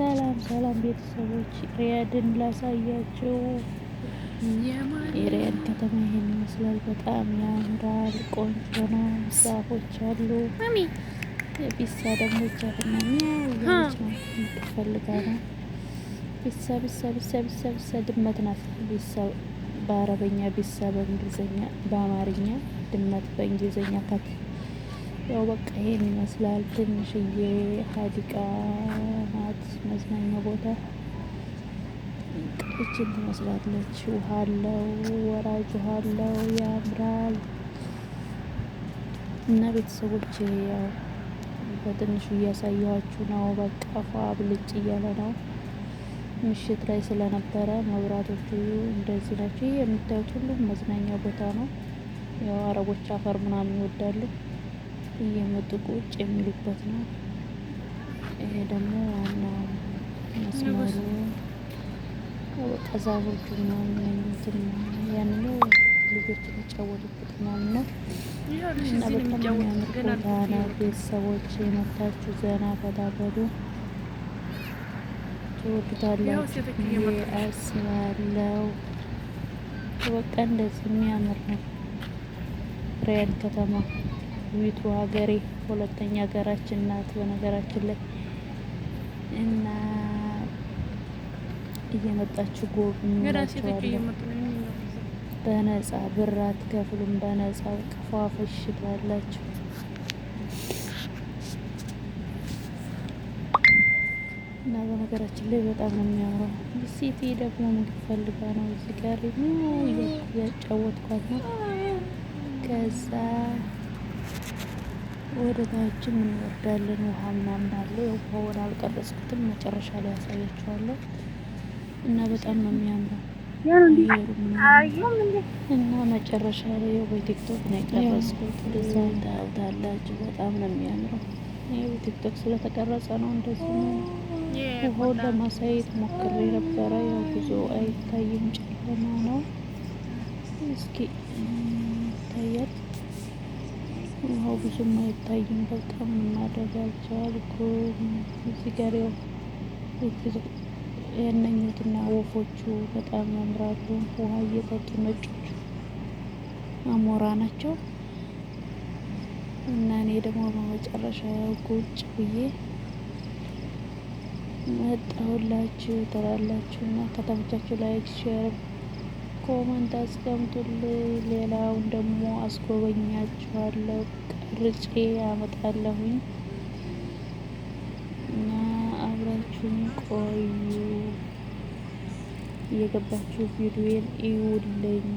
ሰላም ሰላም ቤተሰቦች፣ ሪያድን ላሳያችሁ። የሪያድ ከተማ ይሄን ይመስላል። በጣም ያምራል፣ ቆንጆ ነው። ዛፎች አሉ። ቢሳ ደግሞ ዛፍና ሚያው እያለች ነው የምትፈልጋ ነው። ቢሳ ቢሳ ቢሳ ቢሳ ቢሳ ድመት ናት። ቢሳ በአረበኛ፣ ቢሳ በእንግሊዝኛ፣ በአማርኛ ድመት፣ በእንግሊዝኛ ከት። ያው በቃ ይሄን ይመስላል። ትንሽዬ ሀዲቃ ናት፣ መዝናኛ ቦታ እችን ትመስላለች። ውሃ አለው፣ ወራጅ ውሃ አለው፣ ያምራል። እና ቤተሰቦች ያው በትንሹ እያሳየኋችሁ ነው። በቃ ፏ ብልጭ እያለ ነው። ምሽት ላይ ስለነበረ መብራቶቹ እንደዚህ ናቸው። ይህ የምታዩት ሁሉም መዝናኛ ቦታ ነው። ያው አረቦች አፈር ምናምን ይወዳሉ፣ እየመጡ ቁጭ የሚሉበት ነው። ይሄ ደግሞ ዋናው መስመሩ በቃ ዛፎቹ ምናምን እንትን ያንኛው ልጆች የሚጫወቱበት ምናምን ነው። እና በጣም የሚያምር ቦታ ነው። ቤተሰቦች የመታችሁ ዘና ፈታ በሉ፣ ትወዱታላችሁ ብዬ አስባለሁ። በቃ እንደዚህ የሚያምር ነው ሪያድ ከተማ። ውቢቱ ሀገሬ ሁለተኛ ሀገራችን ናት በነገራችን ላይ። እና እየመጣችሁ ጎብኙላችኋለሁ። በነፃ ብር አትከፍሉም፣ በነፃ ፏፈሽ ትላላችሁ። እና በነገራችን ላይ በጣም ነው የሚያምረው። ሲቲ ደግሞ ምግብ ፈልጋ ነው እዚህ ጋር እያጫወትኳት ነው። ከዛ ወደ ታችን እንወርዳለን። ውሃ ምናምን አለ። ውሃውን አልቀረጽኩትም፣ መጨረሻ ላይ ያሳያችኋለሁ። እና በጣም ነው የሚያምረው እና መጨረሻ ላይ በቲክቶክ ነው የቀረጽኩት። እዛ ታዩታላችሁ። በጣም ነው የሚያምረው። ይሄ ቲክቶክ ስለተቀረጸ ነው እንደዚህ ነው። ውሃውን ለማሳየት ሞክሬ ነበረ። ያው ብዙ አይታይም፣ ጨለማ ነው። እስኪ ይታያል። ውሃው ብዙም አይታይም። በጣም ማድረግ አልቻልኩም። እዚህ ጋር ያው ያነኙትና ወፎቹ በጣም ያምራሉ። ውሃ እየጠጡ ነጮቹ አሞራ ናቸው። እና እኔ ደግሞ በመጨረሻ ቁጭ ብዬ መጣሁላችሁ ትላላችሁ። እና ከተመቻችሁ ላይክ፣ ሼር፣ ኮመንት አስቀምጡልኝ። ሌላውን ደግሞ አስጎበኛችኋለሁ፣ ቀርጬ ያመጣለሁኝ። እና አብራችሁን ቆዩ። እየገባችሁ ቪዲዮን እዩልኝ።